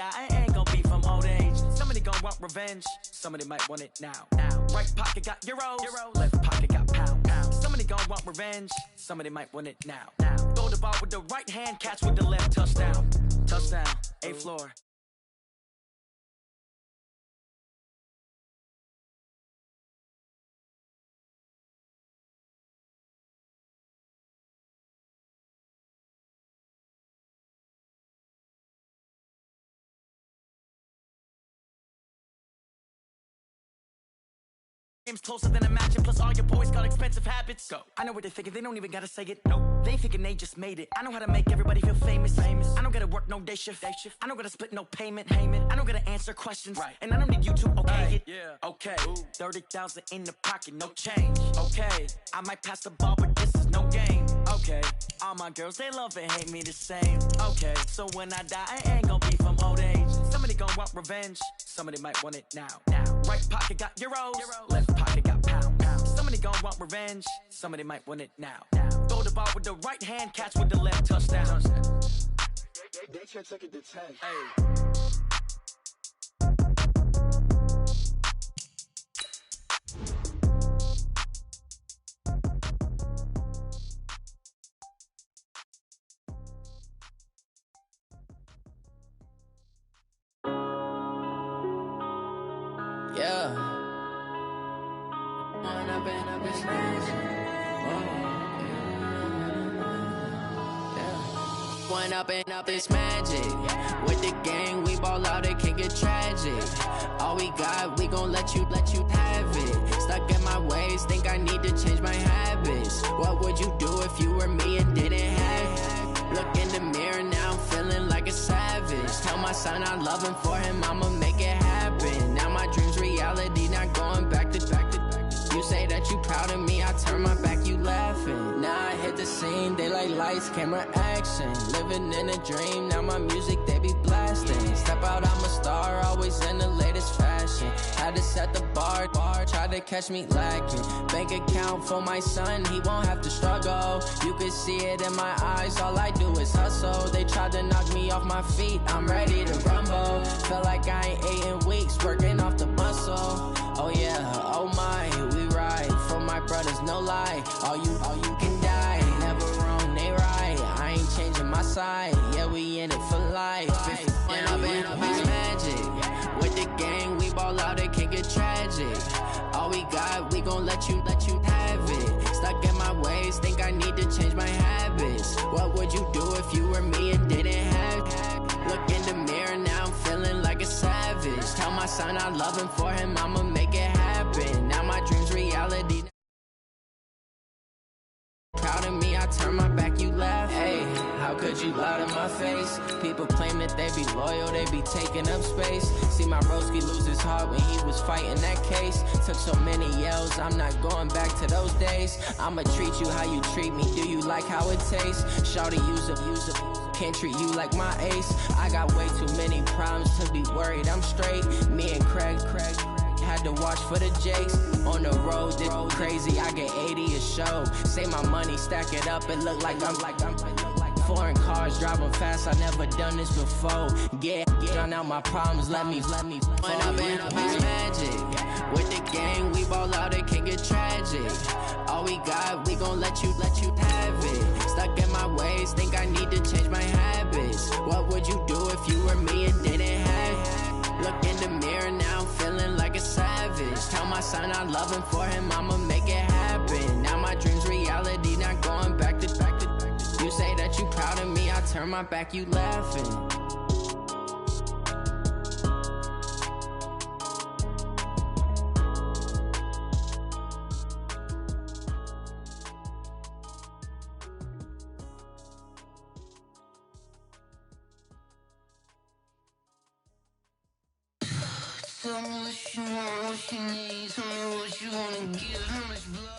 die, I ain't gonna be from old age. Somebody gonna want revenge, somebody might want it now. Right pocket got euros, left pocket got pound. Somebody gonna want revenge, somebody might want it now. Throw the ball with the right hand, catch with the left, touchdown. Touchdown, A floor. Game's closer than imagine, plus all your boys got expensive habits. Go. I know what they're thinking, they don't even gotta say it. Nope. They thinking they just made it. I know how to make everybody feel famous. I don't gotta work no day shift. I don't gotta split no payment. I don't gotta answer questions. Right. And I don't need you to okay it. Yeah. Okay. 30,000 in the pocket, no change. Okay. I might pass the ball, but this is no game. Okay. All my girls, they love and hate me the same. Okay. So when I die, I ain't gonna be from old age. Somebody gonna want revenge. Somebody might want it now. Right pocket got euros. Left pocket got pound. Somebody gon' want revenge, somebody might want it now. Throw the ball with the right hand, catch with the left, touchdown. They can't take it to 10. Hey. Yeah. When I've been up, it's magic. With the gang, we ball out, it can get tragic. All we got, we gon' let you have it. Stuck in my ways, think I need to change my habits. What would you do if you were me and didn't have it? Look in the mirror, now I'm feeling like a savage. Tell my son I love him, for him I'ma make it happen. Now my dream's reality, not going back to. You say that you proud of me, I turn my back, you laughing. Now I hit the scene, they like lights, camera, action. Living in a dream, now my music, they be blasting. Step out, I'm a star, always in the latest fashion. Had to set the bar, try to catch me lacking. Bank account for my son, he won't have to struggle. You can see it in my eyes, all I do is hustle. They tried to knock me off my feet, I'm ready to rumble. Feel like I ain't ate in weeks, working off the muscle. Oh yeah, oh my, we ride for my brothers, no lie. All you can die, never wrong, they right. I ain't changing my side, yeah, we in it for life. When I've been up, it's magic. With the gang, we ball out, it can get tragic. All we got, we gon' let you have it. Stuck in my ways, think I need to change my habits. What would you do if you were me and didn't have it? Look in the mirror, now I'm feeling like a savage. Tell my son I love him, for him I'ma make it happen. Now my dream's reality. Proud of me, I turn my back, you laugh. Hey, how could you lie to my face? People claim that they be loyal, they be taking up space. See my broski lose his heart when he was fighting that case. Took so many yells, I'm not going back to those days. I'ma treat you how you treat me, do you like how it tastes? Shawty, use up, can't treat you like my ace. I got way too many problems to be worried, I'm straight. Me and Craig had to watch for the Jakes. On the road, this crazy, I get 80 a show. Say my money, stack it up, it look like I'm foreign cars, driving fast, I never done this before. Get drown out my problems, let me When I've been up, it's magic. With the gang, we ball out, it can get tragic. All we got, we gon' let you have it. Stuck in my ways, think I need to change my habits. What would you do if you were me and didn't have it? Look in the mirror, now I'm feeling like a savage. Tell my son I love him, for him I'ma make it happen. Now my dream's reality, not going back to. You say that you proud of me, I turn my back, you laughing. Tell me what you want, what you need. Tell me what you wanna give, how much blood.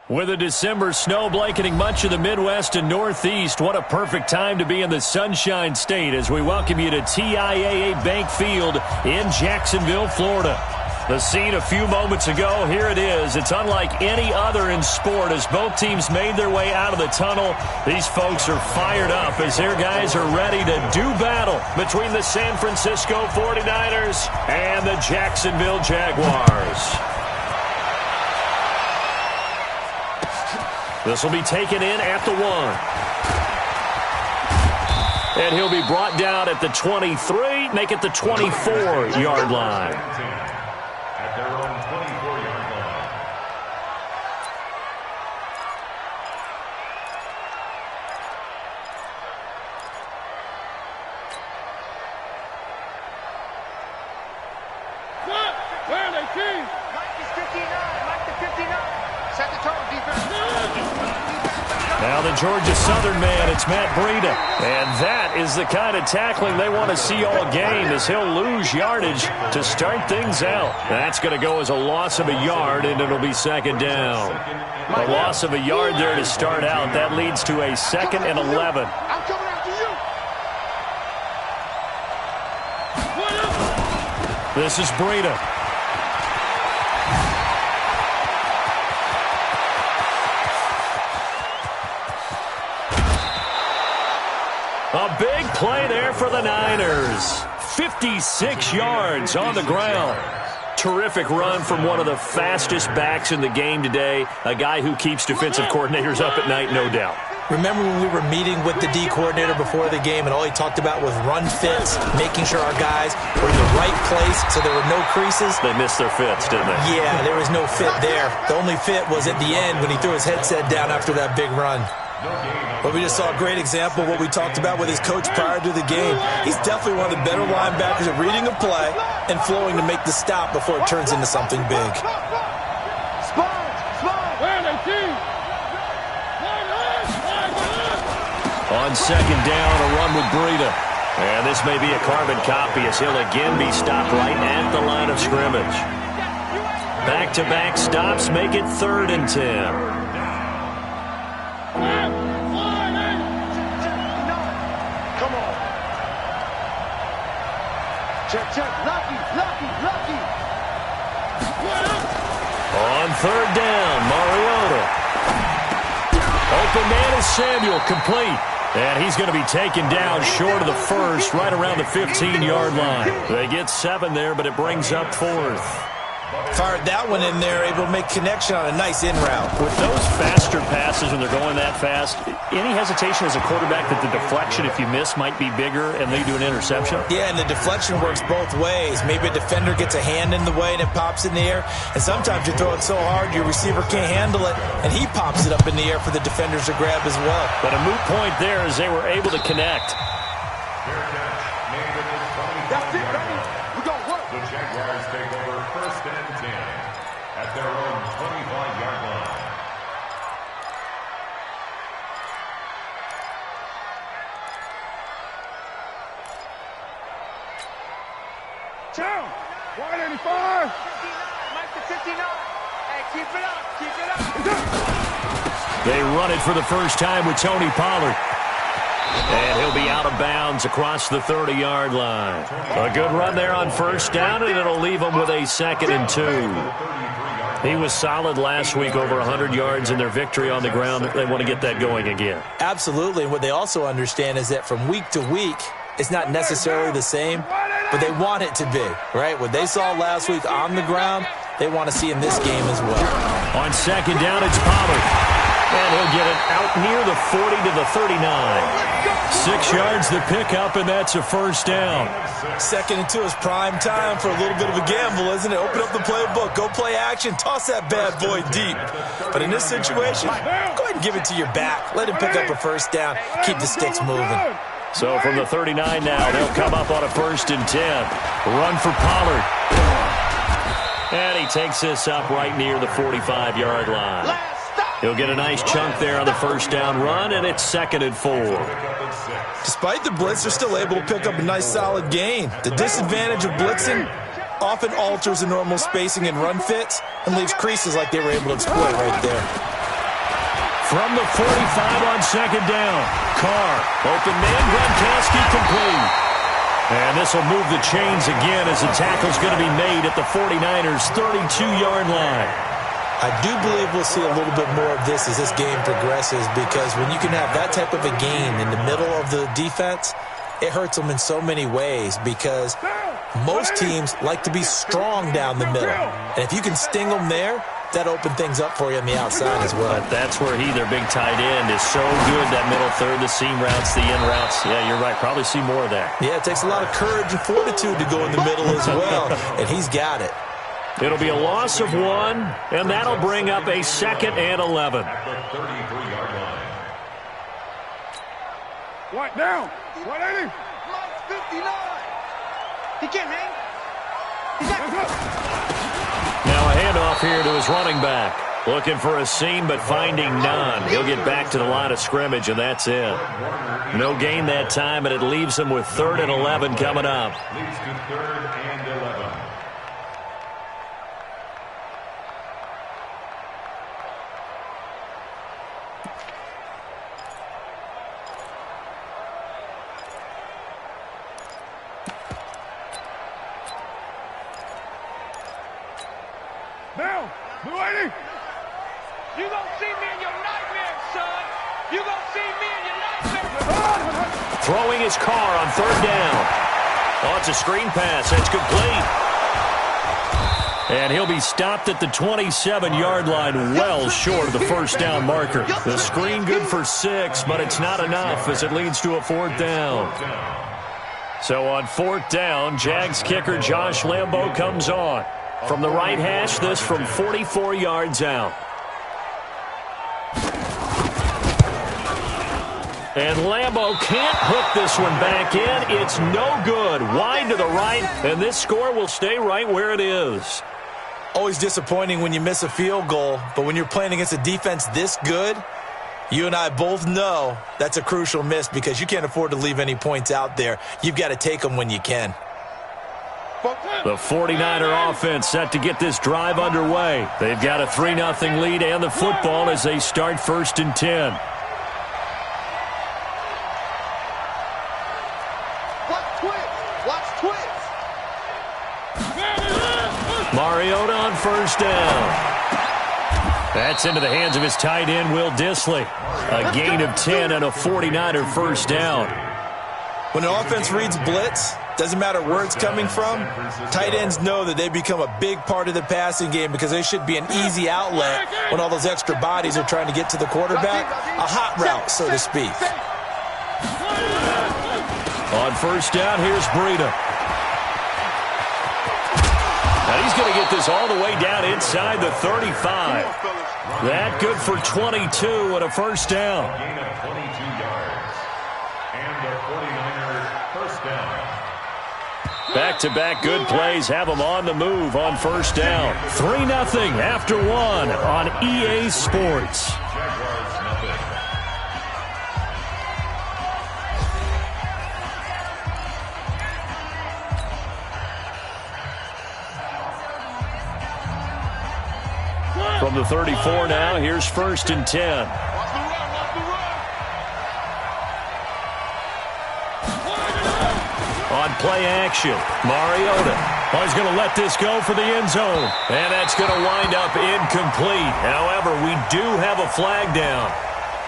With a December snow blanketing much of the Midwest and Northeast, what a perfect time to be in the Sunshine State as we welcome you to TIAA Bank Field in Jacksonville, Florida. The scene a few moments ago, here it is. It's unlike any other in sport as both teams made their way out of the tunnel. These folks are fired up as their guys are ready to do battle between the San Francisco 49ers and the Jacksonville Jaguars. This will be taken in at the 1. And he'll be brought down at the 23, make it the 24-yard line. At their own 24-yard line. Where are they, team? Mike is 59. Mike the 59. Set the total defense. Now the Georgia Southern man, it's Matt Breida. And that is the kind of tackling they want to see all game as he'll lose yardage to start things out. That's going to go as a loss of a yard, and it'll be second down. A loss of a yard there to start out. That leads to a 2nd and 11. I'm coming after you. This is Breida. A big play there for the Niners. 56 yards on the ground. Terrific run from one of the fastest backs in the game today. A guy who keeps defensive coordinators up at night, no doubt. Remember when we were meeting with the D coordinator before the game and all he talked about was run fits, making sure our guys were in the right place so there were no creases? They missed their fits, didn't they? Yeah, there was no fit there. The only fit was at the end when he threw his headset down after that big run. But we just saw a great example of what we talked about with his coach prior to the game. He's definitely one of the better linebackers at reading a play and flowing to make the stop before it turns into something big. On second down, a run with Breida. And this may be a carbon copy as he'll again be stopped right at the line of scrimmage. Back-to-back stops make it 3rd and 10. Check. Lucky. On 3rd down, Mariota. Open man is Samuel, complete. And he's going to be taken down short of the first, right around the 15-yard line. They get 7 there, but it brings up 4th. Fired that one in there, able to make connection on a nice in route. With those faster passes when they're going that fast, any hesitation as a quarterback that the deflection, if you miss, might be bigger and lead to an interception? Yeah, and the deflection works both ways. Maybe a defender gets a hand in the way and it pops in the air. And sometimes you throw it so hard your receiver can't handle it, and he pops it up in the air for the defenders to grab as well. But a moot point there as they were able to connect. That's it, baby. We gon' work. The Jaguars take over 1st and 10 at their own 25-yard line. Down. 185. 59. Mike the 59. Hey, keep it up. They run it for the first time with Tony Pollard. And he'll be out of bounds across the 30-yard line. A good run there on 1st down, and it'll leave them with a 2nd and 2. He was solid last week, over 100 yards in their victory on the ground. They want to get that going again. Absolutely. And what they also understand is that from week to week, it's not necessarily the same, but they want it to be, right? What they saw last week on the ground, they want to see in this game as well. On 2nd down, it's Pollard. And he'll get it out near the 40 to the 39. 6 yards the pickup, and that's a 1st down. 2nd and 2 is prime time for a little bit of a gamble, isn't it? Open up the playbook, go play action, toss that bad boy deep. But in this situation, go ahead and give it to your back. Let him pick up a 1st down, keep the sticks moving. So from the 39 now, they'll come up on a 1st and 10. Run for Pollard. And he takes this up right near the 45-yard line. He'll get a nice chunk there on the 1st down run, and it's 2nd and 4. Despite the blitz, they're still able to pick up a nice solid gain. The disadvantage of blitzing often alters the normal spacing and run fits and leaves creases like they were able to exploit right there. From the 45 on 2nd down, Carr, open man, Gronkowski complete. And this will move the chains again as the tackle's going to be made at the 49ers' 32-yard line. I do believe we'll see a little bit more of this as this game progresses, because when you can have that type of a gain in the middle of the defense, it hurts them in so many ways, because most teams like to be strong down the middle. And if you can sting them there, that opens things up for you on the outside as well. But that's where their big tight end, is so good, that middle third, the seam routes, the in routes. Yeah, you're right. Probably see more of that. Yeah, it takes a lot of courage and fortitude to go in the middle as well, and he's got it. It'll be a loss of 1, and that'll bring up a 2nd and 11. At the 33-yard line. What down? 180. Mike's 59. He can't hang. Now a handoff here to his running back. Looking for a seam, but finding none. He'll get back to the line of scrimmage, and that's it. No gain that time, and it leaves him with 3rd and 11 coming up. Leads to 3rd and 11. Down. 280. You gonna see me in your nightmares, son. You gonna see me in your nightmares. Throwing his car on 3rd down. Oh, it's a screen pass. It's complete. And he'll be stopped at the 27-yard line, well short of the 1st down marker. The screen good for 6, but it's not enough as it leads to a 4th down. So on 4th down, Jags kicker Josh Lambo comes on. From the right hash, this from 44 yards out. And Lambo can't hook this one back in. It's no good. Wide to the right, and this score will stay right where it is. Always disappointing when you miss a field goal, but when you're playing against a defense this good, you and I both know that's a crucial miss, because you can't afford to leave any points out there. You've got to take them when you can. The 49er offense set to get this drive underway. They've got a 3-0 lead and the football as they start 1st and 10. Watch twits. Mariota on 1st down. That's into the hands of his tight end, Will Dissly. A gain of 10 and a 49er 1st down. When an offense reads blitz, doesn't matter where it's coming from, tight ends know that they become a big part of the passing game, because they should be an easy outlet when all those extra bodies are trying to get to the quarterback. A hot route, so to speak. On 1st down, here's Breida. Now he's going to get this all the way down inside the 35. That good for 22 and a 1st down. Gain of 22 yards. And the 49ers 1st down. Back-to-back good plays have them on the move on 1st down. 3-0 after 1 on EA Sports. Jaguars nothing. From the 34 now, here's 1st and 10. On play action, Mariota. Oh, he's going to let this go for the end zone. And that's going to wind up incomplete. However, we do have a flag down.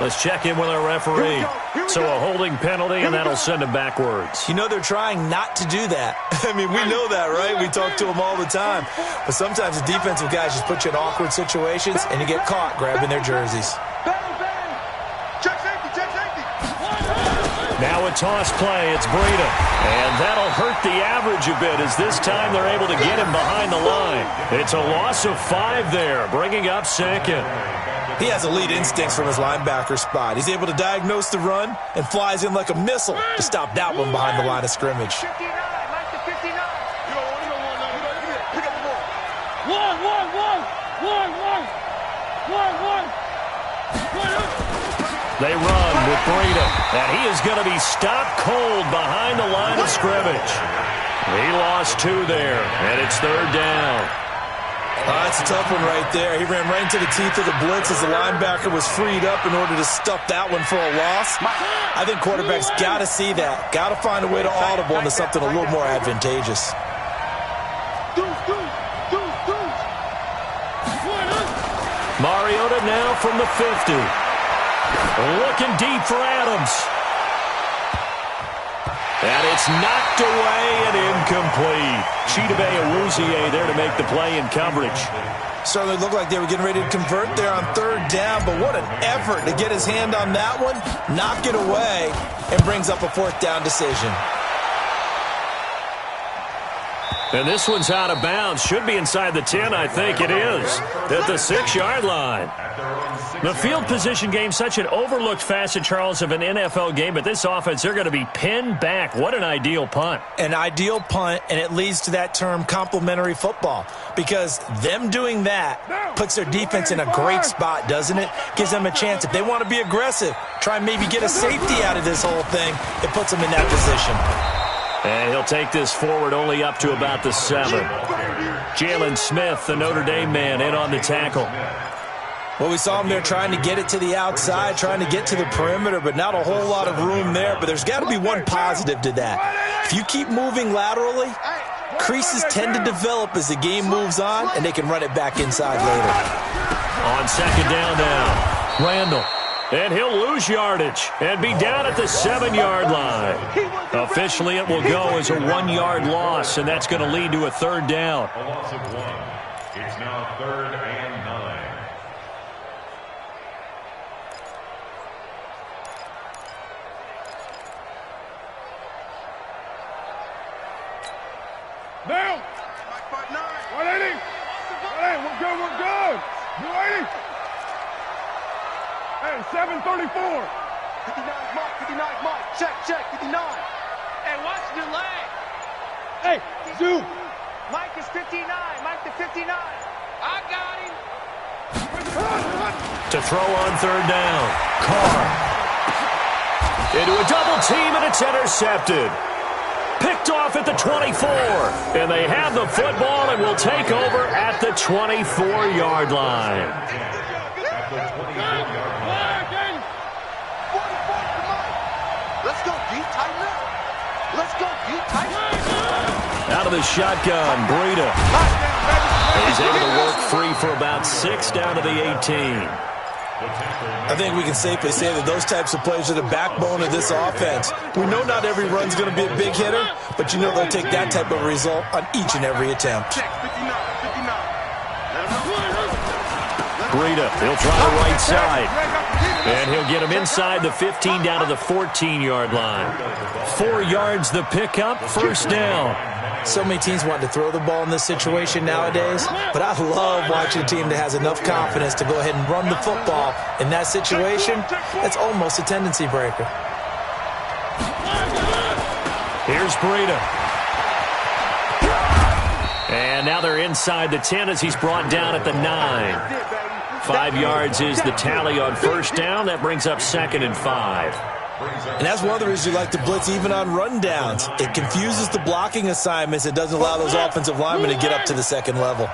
Let's check in with our referee. So a holding penalty, and that'll send him backwards. You know they're trying not to do that. I mean, we know that, right? We talk to them all the time. But sometimes the defensive guys just put you in awkward situations, and you get caught grabbing their jerseys. Now a toss play, it's Breida. And that'll hurt the average a bit, as this time they're able to get him behind the line. It's a loss of 5 there, bringing up 2nd. He has elite instincts from his linebacker spot. He's able to diagnose the run and flies in like a missile to stop that one behind the line of scrimmage. 59, Mike the 59. They run with Breida, and he is going to be stopped cold behind the line of scrimmage. He lost 2 there, and it's 3rd down. That's a tough one right there. He ran right into the teeth of the blitz as the linebacker was freed up in order to stuff that one for a loss. I think quarterbacks got to see that. Got to find a way to audible into something a little more advantageous. Mariota now from the 50. Looking deep for Adams. And it's knocked away and incomplete. Chidobe Awuzie there to make the play in coverage. Certainly looked like they were getting ready to convert there on third down, but what an effort to get his hand on that one, knock it away, and brings up a fourth down decision. And this one's out of bounds. Should be inside the 10, I think it is. At the 6-yard line. The field position game, such an overlooked facet, Charles, of an NFL game. But this offense, they're going to be pinned back. What an ideal punt. An ideal punt, and it leads to that term complementary football. Because them doing that puts their defense in a great spot, doesn't it? Gives them a chance. If they want to be aggressive, try and maybe get a safety out of this whole thing, it puts them in that position. And he'll take this forward only up to about the 7. Jalen Smith, the Notre Dame man, in on the tackle. Well, we saw him there trying to get it to the outside, trying to get to the perimeter, but not a whole lot of room there. But there's got to be one positive to that. If you keep moving laterally, creases tend to develop as the game moves on, and they can run it back inside later. On second down now, Randall. And he'll lose yardage and be down at the 7-yard line. Officially, it will go as a 1-yard loss, and that's going to lead to a third down. A loss of 1. It's now 3rd and 9. Down. 180. 180. We're good. We're good. 180. Hey, 734. 59, Mike. 59, Mike. Check. 59. Hey, watch the leg. Hey, Zoo. Mike is 59. Mike to 59. I got him. To throw on third down, Carr. Into a double team, and it's intercepted. Picked off at the 24. And they have the football and will take over at the 24-yard line. Let's go, D. Tighten up. Let's go, D. Tighten up. Out of the shotgun, Breida. He's able to work free for about 6 down to the 18. I think we can safely say that those types of plays are the backbone of this offense. We know not every run's going to be a big hitter, but you know they'll take that type of result on each and every attempt. Breida, he'll try the right side. And he'll get him inside the 15 down to the 14-yard line. 4 yards the pickup, first down. So many teams want to throw the ball in this situation nowadays, but I love watching a team that has enough confidence to go ahead and run the football. In that situation, that's almost a tendency breaker. Here's Breida. And now they're inside the 10 as he's brought down at the 9. 5 yards is the tally on first down. That brings up 2nd and 5. And that's one of the reasons you like to blitz even on rundowns. It confuses the blocking assignments. It doesn't allow those offensive linemen to get up to the second level.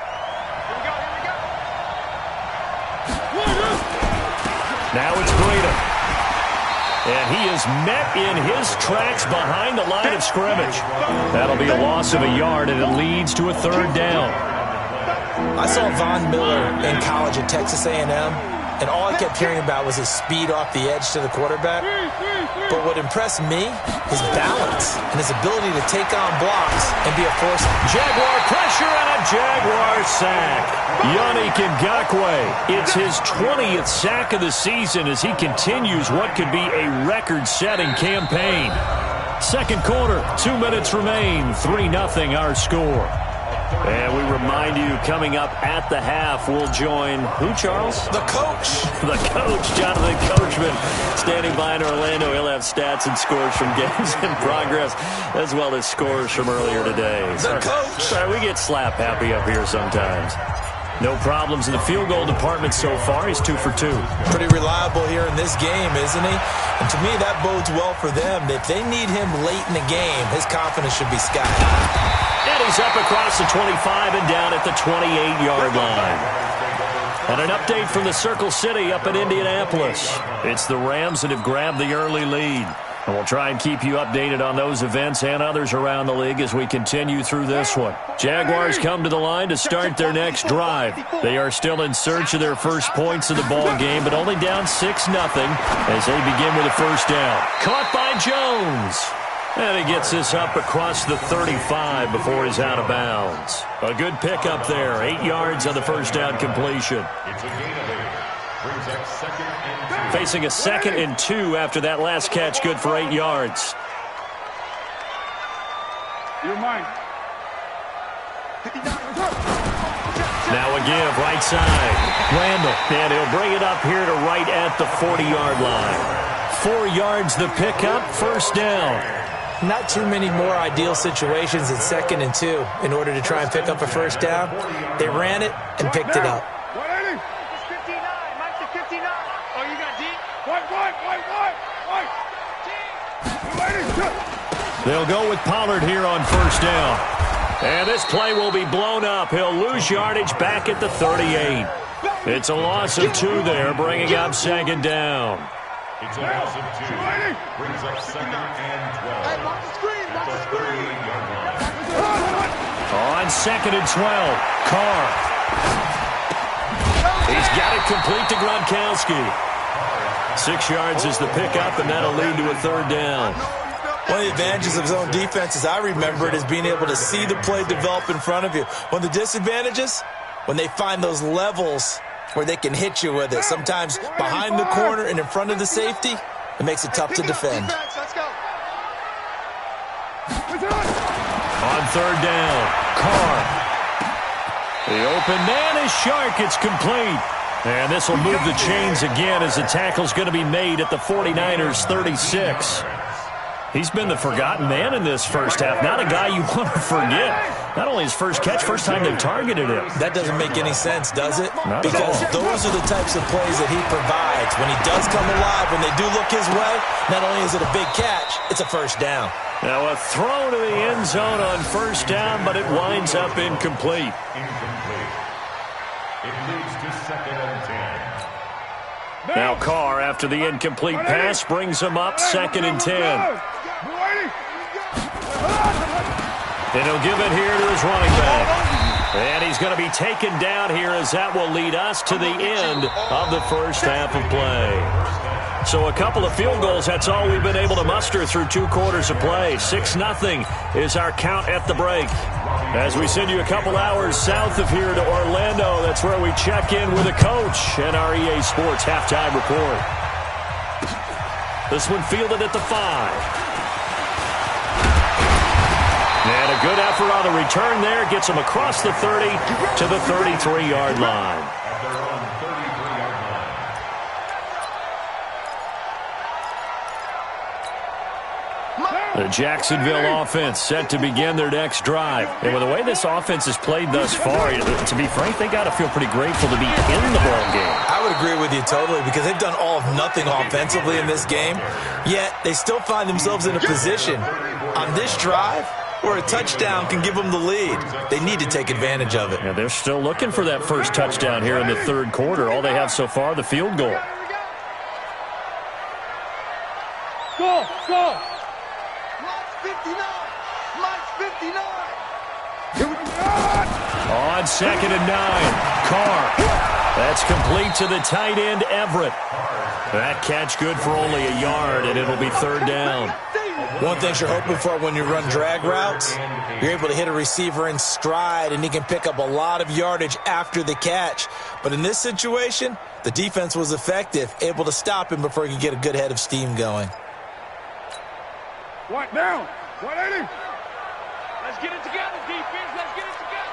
Now it's Breida. And he is met in his tracks behind the line of scrimmage. That'll be a loss of a yard, and it leads to a third down. I saw Von Miller in college at Texas A&M, and all I kept hearing about was his speed off the edge to the quarterback. But what impressed me, his balance and his ability to take on blocks and be a force. Jaguar pressure and a Jaguar sack. Yannick Ngakoue, it's his 20th sack of the season as he continues what could be a record-setting campaign. Second quarter, 2 minutes remain, 3-0 our score. And we remind you, coming up at the half, we'll join who, Charles? The coach. The coach, Jonathan Coachman, standing by in Orlando. He'll have stats and scores from games in progress, as well as scores from earlier today. The coach. Sorry, we get slap happy up here sometimes. No problems in the field goal department so far. He's 2 for 2. Pretty reliable here in this game, isn't he? And to me, that bodes well for them. If they need him late in the game, his confidence should be sky high. And he's up across the 25 and down at the 28-yard line. And an update from the Circle City up in Indianapolis. It's the Rams that have grabbed the early lead. And we'll try and keep you updated on those events and others around the league as we continue through this one. Jaguars come to the line to start their next drive. They are still in search of their first points of the ball game, but only down 6-0 as they begin with a first down. Caught by Jones. And he gets this up across the 35 before he's out of bounds. A good pickup there. 8 yards on the first down completion. It's a gain of 8. Brings up 2nd and 2. Facing a 2nd and 2 after that last catch, good for 8 yards. You're mine. Now a give, right side. Randall, and he'll bring it up here to right at the 40-yard line. 4 yards the pickup, first down. Not too many more ideal situations in 2nd and 2 in order to try and pick up a first down. They ran it and picked it up. They'll go with Pollard here on first down. And this play will be blown up. He'll lose yardage back at the 38. It's a loss of 2 there, bringing up 2nd down. It's a loss of 2. Brings up 2nd and 12. Hey, watch the screen, watch the screen. 38-yard line. On 2nd and 12, Carr. He's got it complete to Gronkowski. 6 yards is the pickup, and that'll lead to a third down. One of the advantages of zone defense, as I remember it, is being able to see the play develop in front of you. One of the disadvantages, when they find those levels where they can hit you with it. Sometimes behind the corner and in front of the safety, it makes it tough to defend. On third down, Carr. The open man is Shark. It's complete. And this will move the chains again as the tackle's going to be made at the 49ers 36. He's been the forgotten man in this first half. Not a guy you want to forget. Not only his first catch, first time they've targeted him. That doesn't make any sense, does it? Not because at all. those are the types of plays that he provides. When he does come alive, when they do look his way, not only is it a big catch, it's a first down. Now a throw to the end zone on first down, but it winds up incomplete. Incomplete. It leads to 2nd and 10. Now Carr, after the incomplete pass, brings him up 2nd and 10. And he'll give it here to his running back. And he's going to be taken down here as that will lead us to the end of the first half of play. So a couple of field goals, that's all we've been able to muster through 2 quarters of play. 6-0 is our count at the break. As we send you a couple hours south of here to Orlando, that's where we check in with the coach and our EA Sports halftime report. This one fielded at the 5. And a good effort on the return there. Gets him across the 30 to the 33-yard line. At their own 33-yard line. The Jacksonville offense set to begin their next drive. And with the way this offense has played thus far, to be frank, they got to feel pretty grateful to be in the ball game. I would agree with you totally because they've done all of nothing offensively in this game, yet they still find themselves in a position on this drive where a touchdown can give them the lead. They need to take advantage of it. Yeah, they're still looking for that first touchdown here in the third quarter. All they have so far, the field goal. Go, go. Mike's 59. Mike's 59. Here we go. On 2nd and 9, Carr. That's complete to the tight end, Everett. That catch good for only a yard, and it'll be third down. One thing you're hoping for when you run drag routes, you're able to hit a receiver in stride, and he can pick up a lot of yardage after the catch. But in this situation, the defense was effective, able to stop him before he could get a good head of steam going. What down? 180. Let's get it together, defense. Let's get it together.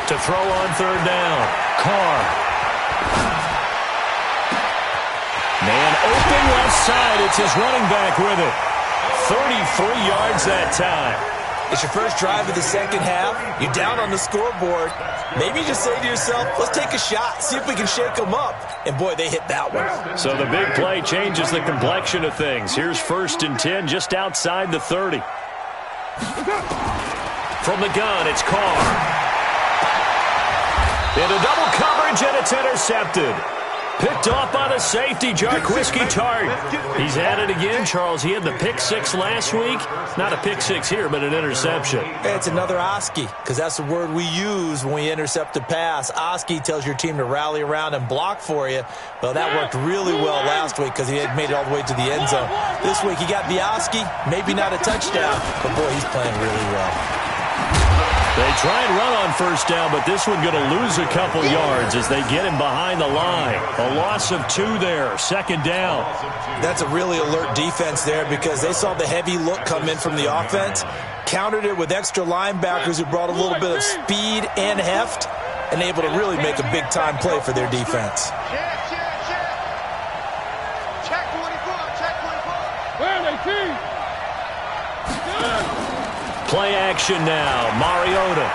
To throw on third down, Carr. Man open left side. It's his running back with it. 33 yards that time. It's your first drive of the second half. You're down on the scoreboard. Maybe you just say to yourself, let's take a shot, see if we can shake them up. And, boy, they hit that one. So the big play changes the complexion of things. Here's 1st and 10 just outside the 30. From the gun, it's Carr. Into double coverage, and it's intercepted. Picked off by the safety, Jarquiski Tart. He's at it again, Charles. He had the pick 6 last week. Not a pick 6 here, but an interception. Hey, it's another Oski, because that's the word we use when we intercept a pass. Oski tells your team to rally around and block for you. Well, that worked really well last week because he had made it all the way to the end zone. This week he got the Oski, maybe not a touchdown, but, boy, he's playing really well. They try and run on 1st down, but this one going to lose a couple yards as they get him behind the line. A loss of 2 there, 2nd down. That's a really alert defense there because they saw the heavy look come in from the offense, countered it with extra linebackers who brought a little bit of speed and heft, and able to really make a big-time play for their defense. Check 24, check 24. Where are they, team? Play action now, Mariota.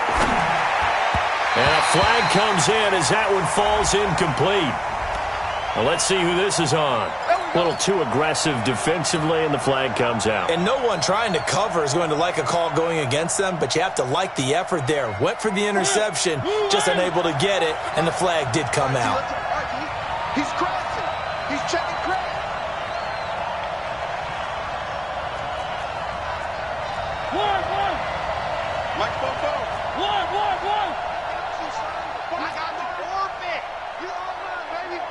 And a flag comes in as that one falls incomplete. Well, let's see who this is on. A little too aggressive defensively, and the flag comes out. And no one trying to cover is going to like a call going against them, but you have to like the effort there. Went for the interception, just unable to get it, and the flag did come out. He's crossing. He's checking credit. Mike Bobo. One. I got the forfeit. You over, baby.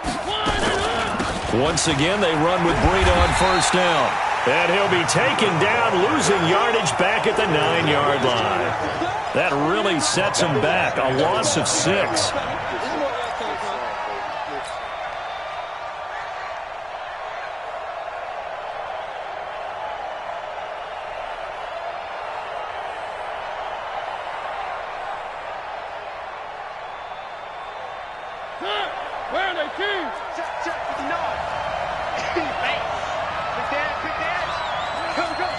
Once again, they run with Breida on 1st down. And he'll be taken down, losing yardage back at the 9-yard line. That really sets him back. A loss of 6. Where are they, team? Check 59. Quick dad.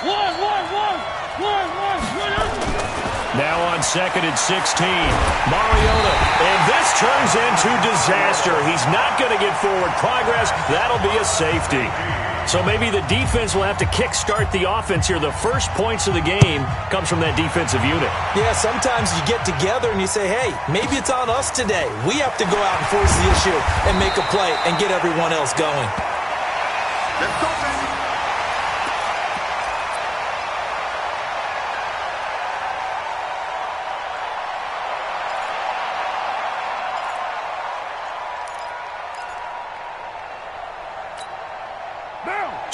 One. Now on 2nd and 16, Mariota. And this turns into disaster. He's not going to get forward progress. That'll be a safety. So maybe the defense will have to kickstart the offense here. The first points of the game comes from that defensive unit. Yeah, sometimes you get together and you say, hey, maybe it's on us today. We have to go out and force the issue and make a play and get everyone else going. Let's go, baby.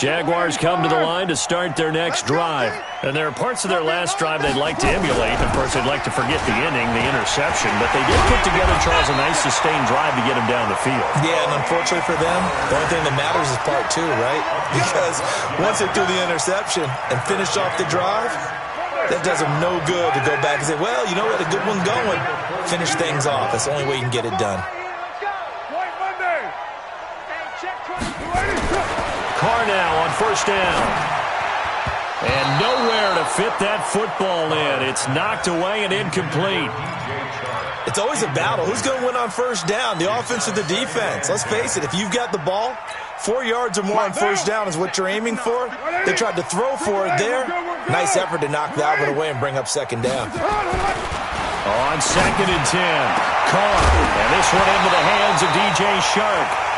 Jaguars come to the line to start their next drive. And there are parts of their last drive they'd like to emulate. Of course, they'd like to forget the inning, the interception. But they did put together, Charles, a nice sustained drive to get him down the field. Yeah, and unfortunately for them, the only thing that matters is part 2, right? Because once they threw the interception and finished off the drive, that does them no good to go back and say, well, you know what, a good one going. Finish things off. That's the only way you can get it done. Carr now on 1st down. And nowhere to fit that football in. It's knocked away and incomplete. It's always a battle. Who's going to win on 1st down, the offense or the defense? Let's face it, if you've got the ball, 4 yards or more on 1st down is what you're aiming for. They tried to throw for it there. Nice effort to knock that one away and bring up 2nd down. On 2nd and 10, Carr. And this one into the hands of DJ Shark.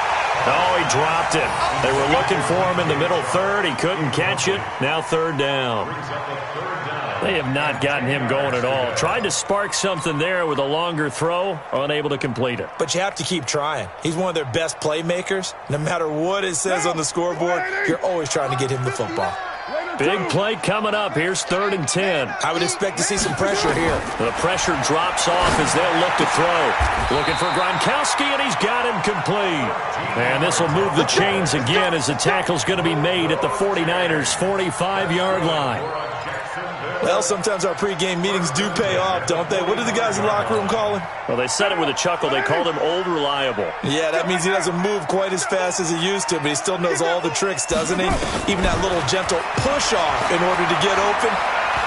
Oh, he dropped it. They were looking for him in the middle 3rd. He couldn't catch it. Now 3rd down. They have not gotten him going at all. Tried to spark something there with a longer throw, unable to complete it. But you have to keep trying. He's one of their best playmakers. No matter what it says on the scoreboard, you're always trying to get him the football. Big play coming up. Here's 3rd and 10. I would expect to see some pressure here. The pressure drops off as they'll look to throw. Looking for Gronkowski, and he's got him complete. And this will move the chains again as the tackle's going to be made at the 49ers' 45-yard line. Well, sometimes our pregame meetings do pay off, don't they? What do the guys in the locker room call him? Well, they said it with a chuckle. They called him Old Reliable. Yeah, that means he doesn't move quite as fast as he used to, but he still knows all the tricks, doesn't he? Even that little gentle push-off in order to get open.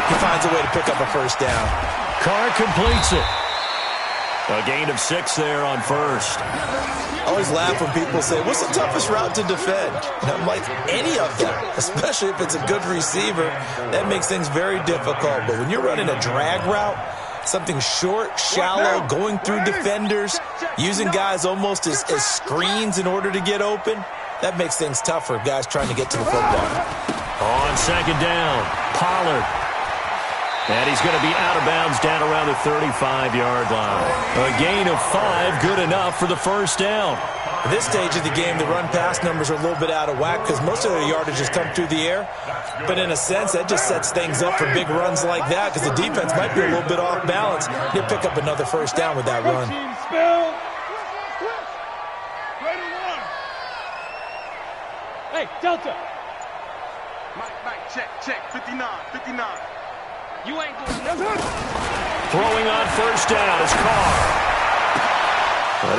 he finds a way to pick up a first down. Carr completes it. A gain of 6 there on first. I always laugh when people say, what's the toughest route to defend? And I'm like, any of them, especially if it's a good receiver. That makes things very difficult. But when you're running a drag route, something short, shallow, going through defenders, using guys almost as screens in order to get open, that makes things tougher, guys trying to get to the football. On second down, Pollard. And he's going to be out of bounds down around the 35-yard line. A gain of 5, good enough for the first down. At this stage of the game, the run-pass numbers are a little bit out of whack because most of their yardage has come through the air. But in a sense, that just sets things up for big runs like that because the defense might be a little bit off balance. They pick up another first down with that run. Hey, Delta. Mike, check, 59. You ain't doing nothing. Throwing on first down is Carr.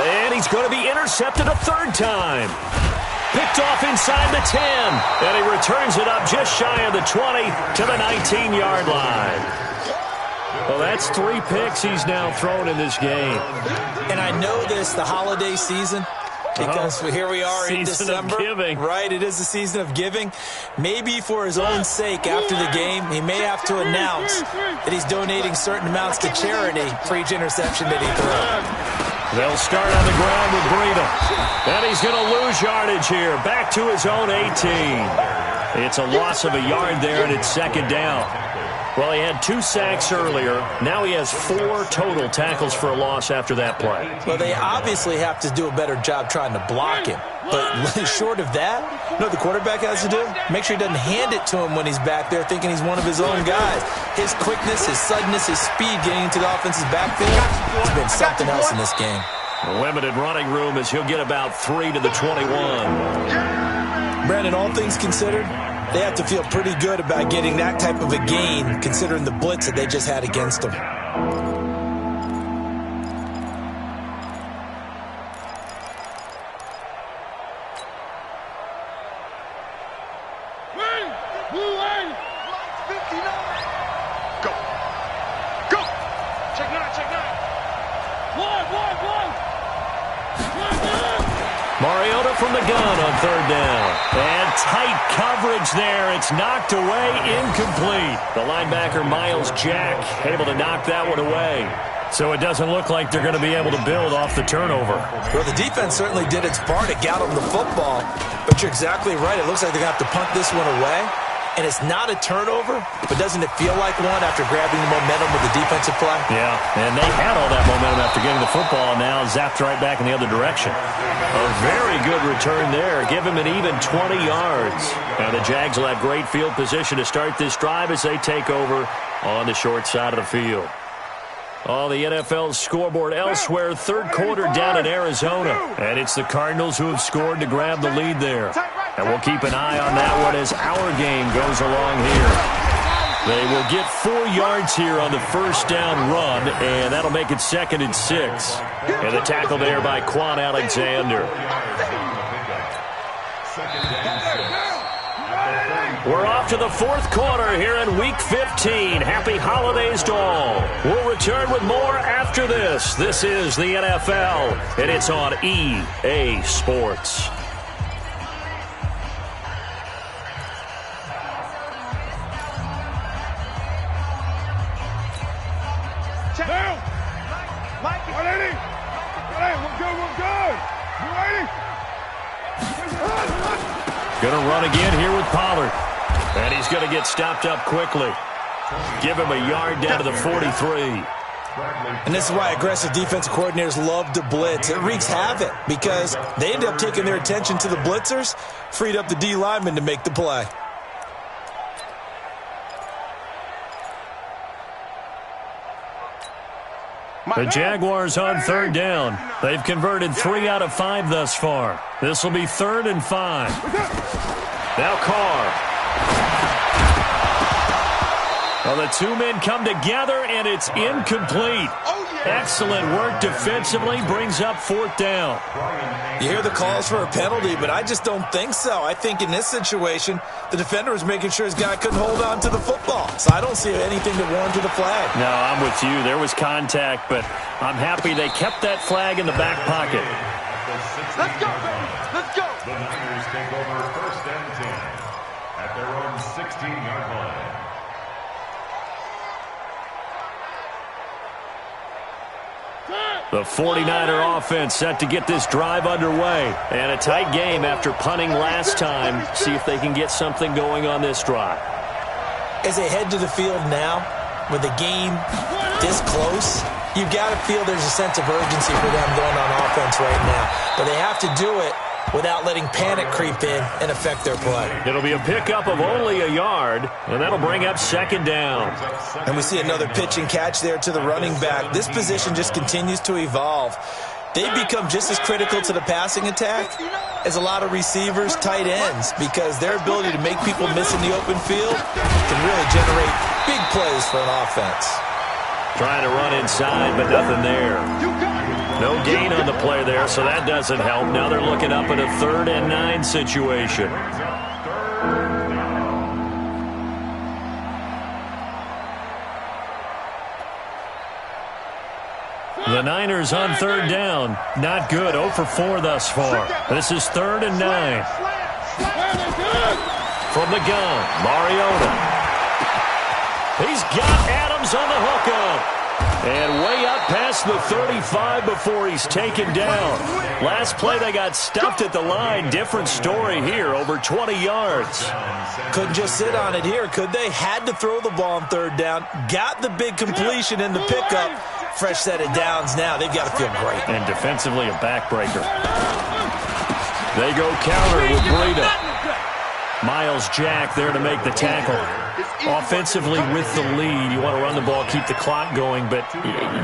And he's going to be intercepted a third time. Picked off inside the 10. And he returns it up just shy of the 20 to the 19-yard line. Well, that's 3 picks he's now thrown in this game. And I know this, the holiday season, because here we are in December. Season of giving. Right, it is the season of giving. Maybe for his own sake after the game, he may have to announce that he's donating certain amounts to charity for each interception that he throws. They'll start on the ground with Breida. And he's going to lose yardage here. Back to his own 18. It's a loss of a yard there, and it's second down. Well, he had 2 sacks earlier. Now he has 4 total tackles for a loss after that play. Well, they obviously have to do a better job trying to block him. But short of that, you know what the quarterback has to do? Make sure he doesn't hand it to him when he's back there thinking he's one of his own guys. His quickness, his suddenness, his speed getting into the offense's backfield has been something else in this game. Limited running room as he'll get about 3 to the 21. Brandon, all things considered, they have to feel pretty good about getting that type of a gain considering the blitz that they just had against them. Mariota from the gun on third down. And tight coverage there. It's knocked away, incomplete. The linebacker, Miles Jack, able to knock that one away. So it doesn't look like they're going to be able to build off the turnover. Well, the defense certainly did its part. It got them the football. But you're exactly right. It looks like they're going to have to punt this one away. And it's not a turnover, but doesn't it feel like one after grabbing the momentum with the defensive play? Yeah, and they had all that momentum after getting the football, and now zapped right back in the other direction. A very good return there. Give him an even 20 yards. Now the Jags will have great field position to start this drive as they take over on the short side of the field. On the NFL scoreboard elsewhere, third quarter down in Arizona. And it's the Cardinals who have scored to grab the lead there. And we'll keep an eye on that one as our game goes along here. They will get 4 yards here on the first down run, and that'll make it 2nd and 6. And the tackle there by Quan Alexander. We're off to the 4th quarter here in Week 15. Happy holidays to all. We'll return with more after this. This is the NFL, and it's on EA Sports. Down! Mike! 180! 180! We're good! You ready? Going to run again here with Pollard. And he's going to get stopped up quickly. Give him a yard down to the 43. And this is why aggressive defensive coordinators love to blitz. It wreaks havoc because they end up taking their attention to the blitzers, freed up the D lineman to make the play. The Jaguars on third down. They've converted 3 out of 5 thus far. This will be 3rd and 5. Now Carr. Well, the 2 men come together, and it's incomplete. Excellent work defensively, brings up 4th down. You hear the calls for a penalty, but I just don't think so. I think in this situation, the defender was making sure his guy couldn't hold on to the football. So I don't see anything to warrant the flag. No, I'm with you. There was contact, but I'm happy they kept that flag in the back pocket. Let's go, baby. Let's go. The Niners take over 1st and 10 at their own 16-yard line. The 49er offense set to get this drive underway. And a tight game after punting last time. See if they can get something going on this drive. As they head to the field now, with the game this close, you've got to feel there's a sense of urgency for them going on offense right now. But they have to do it without letting panic creep in and affect their play. It'll be a pickup of only a yard, and that'll bring up 2nd down. And we see another pitch and catch there to the running back. This position just continues to evolve. They've become just as critical to the passing attack as a lot of receivers, tight ends, because their ability to make people miss in the open field can really generate big plays for an offense. Trying to run inside, but nothing there. No gain on the play there, so that doesn't help. Now they're looking up at a 3rd and 9 situation. The Niners on 3rd down. Not good. 0 for 4 thus far. This is 3rd and 9. From the gun, Mariota. He's got Adams on the hookup. And way up past the 35 before he's taken down. Last play they got stuffed at the line. Different story here, over 20 yards. Couldn't just sit on it here, could they? Had to throw the ball on 3rd down. Got the big completion in the pickup. Fresh set of downs now. They've got to feel great. And defensively a backbreaker. They go counter with Breida. Miles Jack there to make the tackle. Offensively with the lead, you want to run the ball, keep the clock going, but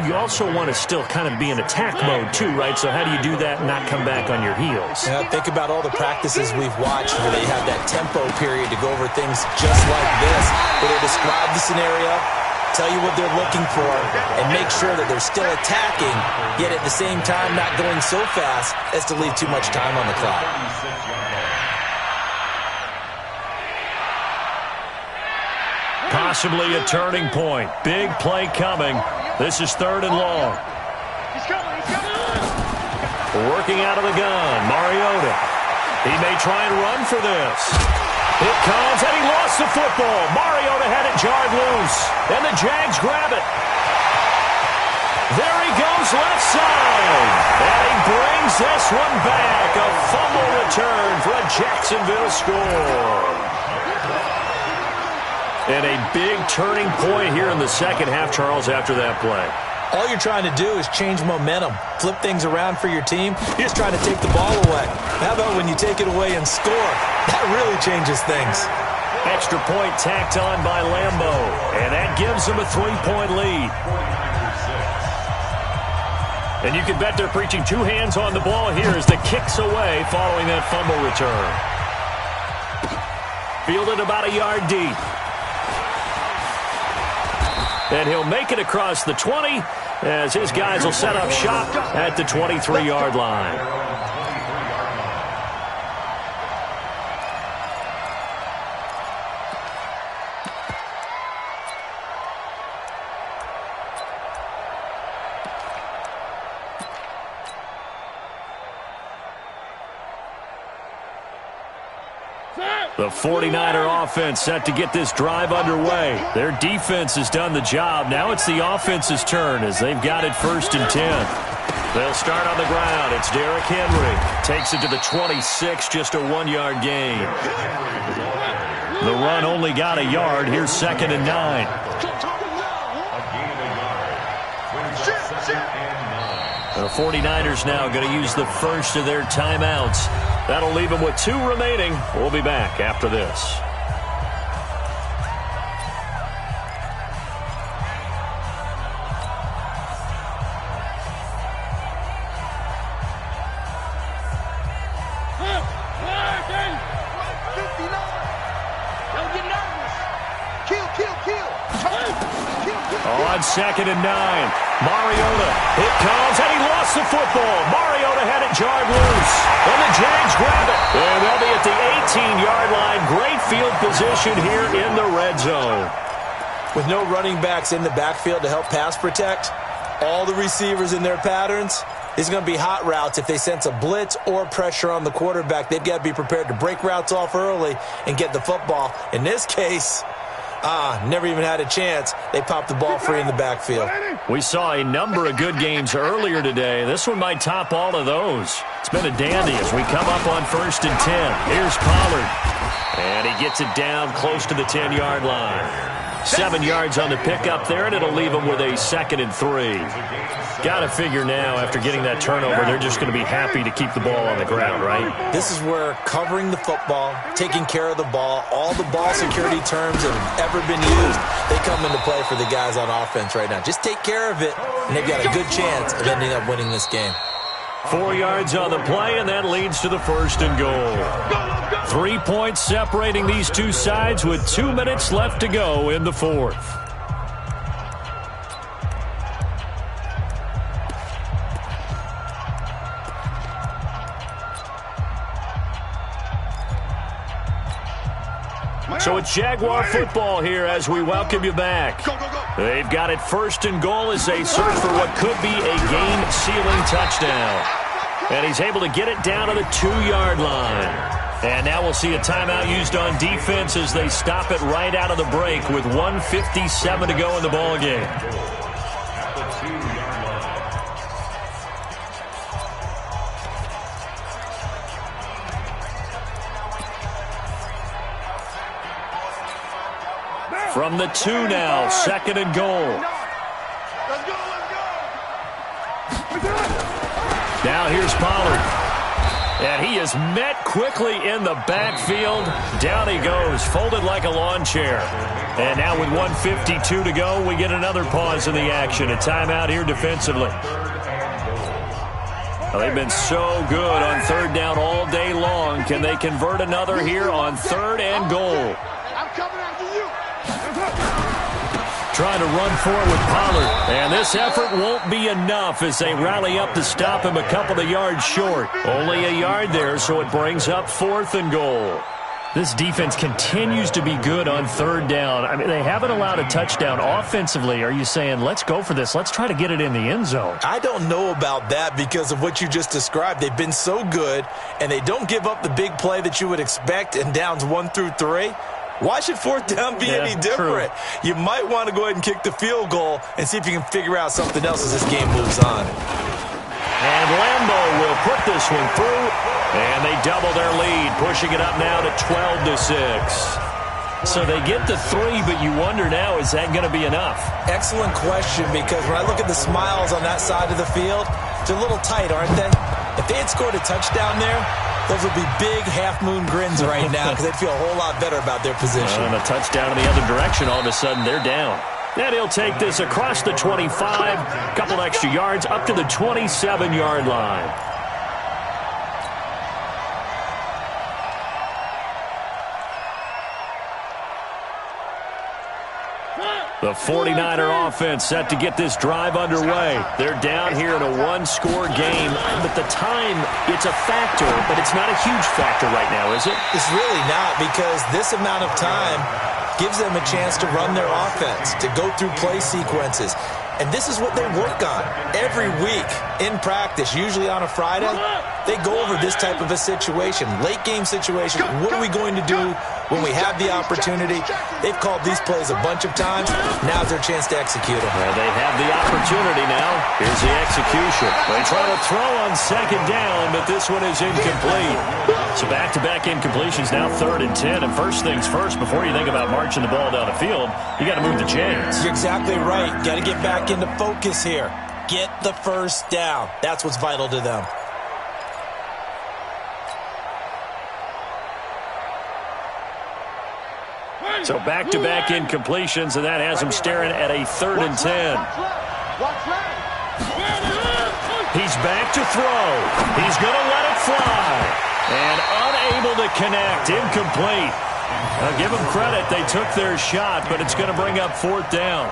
you also want to still kind of be in attack mode too, right? So how do you do that and not come back on your heels? Yeah, think about all the practices we've watched where they have that tempo period to go over things just like this, where they describe the scenario, tell you what they're looking for, and make sure that they're still attacking, yet at the same time not going so fast as to leave too much time on the clock. Possibly a turning point. Big play coming. This is 3rd and long. Working out of the gun, Mariota. He may try and run for this. It comes, and he lost the football. Mariota had it jarred loose, and the Jags grab it. There he goes left side, and he brings this one back. A fumble return for a Jacksonville score. And a big turning point here in the 2nd half, Charles, after that play. All you're trying to do is change momentum, flip things around for your team. You're just trying to take the ball away. How about when you take it away and score? That really changes things. Extra point tacked on by Lambo, and that gives them a 3-point lead. And you can bet they're preaching 2 hands on the ball here as the kick's away following that fumble return. Fielded about a yard deep. And he'll make it across the 20 as his guys will set up shop at the 23-yard line. The 49er offense set to get this drive underway. Their defense has done the job. Now it's the offense's turn as they've got it 1st and 10. They'll start on the ground. It's Derrick Henry. Takes it to the 26, just a 1-yard gain. The run only got a yard. Here's 2nd and 9. The 49ers now going to use the first of their timeouts. That'll leave them with 2 remaining. We'll be back after this. Kill. On 2nd and 9, Mariota, it comes, and he lost the football. Mariota had it jarred loose, and the Jags grab it. And they'll be at the 18-yard line. Great field position here in the red zone. With no running backs in the backfield to help pass protect, all the receivers in their patterns, it's going to be hot routes. If they sense a blitz or pressure on the quarterback, they've got to be prepared to break routes off early and get the football. In this case, never even had a chance. They popped the ball free in the backfield. We saw a number of good games earlier today. This one might top all of those. It's been a dandy as we come up on 1st and 10. Here's Pollard. And he gets it down close to the 10-yard line. 7 yards on the pickup there, and it'll leave him with a 2nd and 3. Got to figure now, after getting that turnover, they're just going to be happy to keep the ball on the ground, right? This is where covering the football, taking care of the ball, all the ball security terms that have ever been used, they come into play for the guys on offense right now. Just take care of it, and they've got a good chance of ending up winning this game. 4 yards on the play, and that leads to the 1st and goal. 3 points separating these two sides with 2 minutes left to go in the 4th. So it's Jaguar football here as we welcome you back. They've got it 1st and goal as they search for what could be a game-sealing touchdown. And he's able to get it down to the 2-yard line. And now we'll see a timeout used on defense as they stop it right out of the break with 1:57 to go in the ballgame. From the 2 now, 2nd and goal. Now here's Pollard. And he is met quickly in the backfield. Down he goes, folded like a lawn chair. And now with 1:52 to go, we get another pause in the action. A timeout here defensively. Well, they've been so good on 3rd down all day long. Can they convert another here on 3rd and goal? Trying to run forward with Pollard. And this effort won't be enough as they rally up to stop him a couple of yards short. Only a yard there, so it brings up 4th and goal. This defense continues to be good on 3rd down. I mean, they haven't allowed a touchdown offensively. Are you saying, let's go for this? Let's try to get it in the end zone. I don't know about that because of what you just described. They've been so good, and they don't give up the big play that you would expect in downs 1 through 3. Why should 4th down be any different? True. You might want to go ahead and kick the field goal and see if you can figure out something else as this game moves on. And Lambeau will put this one through, and they double their lead, pushing it up now to 12-6. So they get the 3, but you wonder now, is that going to be enough? Excellent question, because when I look at the smiles on that side of the field, they're a little tight, aren't they? If they had scored a touchdown there, those would be big half-moon grins right now because they'd feel a whole lot better about their position. And a touchdown in the other direction, all of a sudden they're down. And he'll take this across the 25, a couple extra yards, up to the 27-yard line. The 49er offense set to get this drive underway. They're down here in a one-score game, but the time, it's a factor, but it's not a huge factor right now, is it? It's really not, because this amount of time gives them a chance to run their offense, to go through play sequences. And this is what they work on every week in practice, usually on a Friday. They go over this type of a situation, late-game situation. What are we going to do when we have the opportunity? They've called these plays a bunch of times. Now's their chance to execute them. Well, they have the opportunity now. Here's the execution. They try to throw on 2nd down, but this one is incomplete. So back-to-back incompletions, now 3rd and 10. And first things first, before you think about marching the ball down the field, you got to move the chains. You're exactly right. Got to get back into focus here. Get the first down. That's what's vital to them. So back-to-back incompletions, and that has him staring at a 3rd and 10. He's back to throw. He's going to let it fly. And unable to connect. Incomplete. I'll give them credit. They took their shot, but it's going to bring up 4th down.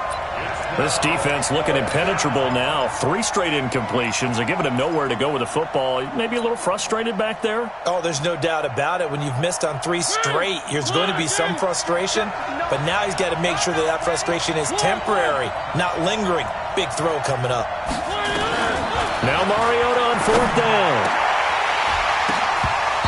This defense looking impenetrable now. 3 straight incompletions. They're giving him nowhere to go with the football. Maybe a little frustrated back there? Oh, there's no doubt about it. When you've missed on 3 straight, there's going to be some frustration. But now he's got to make sure that that frustration is temporary, not lingering. Big throw coming up. Now Mariota on 4th down.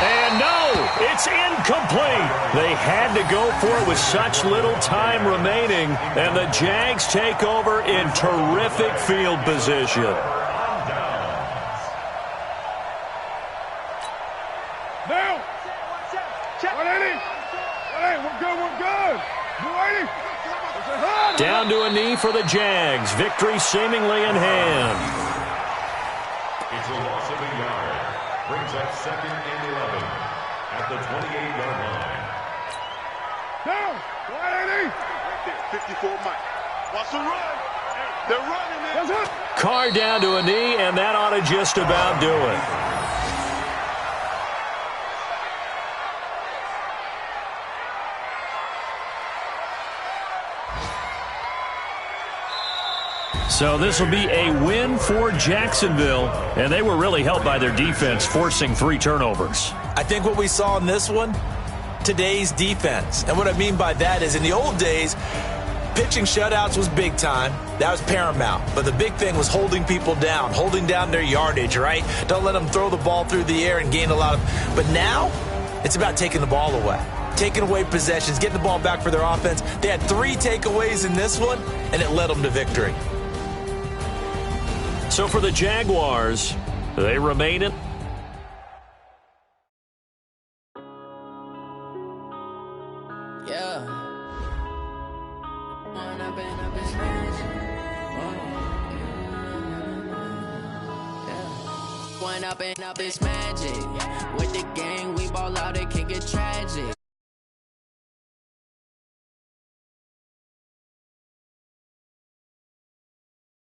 And no, it's incomplete. They had to go for it with such little time remaining, and the Jags take over in terrific field position. Now, 180. We're good, we're good. 280. Down to a knee for the Jags. Victory seemingly in hand. It's a loss of a yard. Brings up 2nd and 11 at the 28-yard line. Down, 180. Right there, 54 Mike. Watch the run. They're running it. That's it. Carr down to a knee, and that ought to just about do it. So this will be a win for Jacksonville, and they were really helped by their defense, forcing 3 turnovers. I think what we saw in this one, today's defense. And what I mean by that is in the old days, pitching shutouts was big time. That was paramount. But the big thing was holding people down, holding down their yardage, right? Don't let them throw the ball through the air and gain a lot of... But now, it's about taking the ball away. Taking away possessions, getting the ball back for their offense. They had 3 takeaways in this one, and it led them to victory. So for the Jaguars, they remain in... Yeah. One up and up is magic.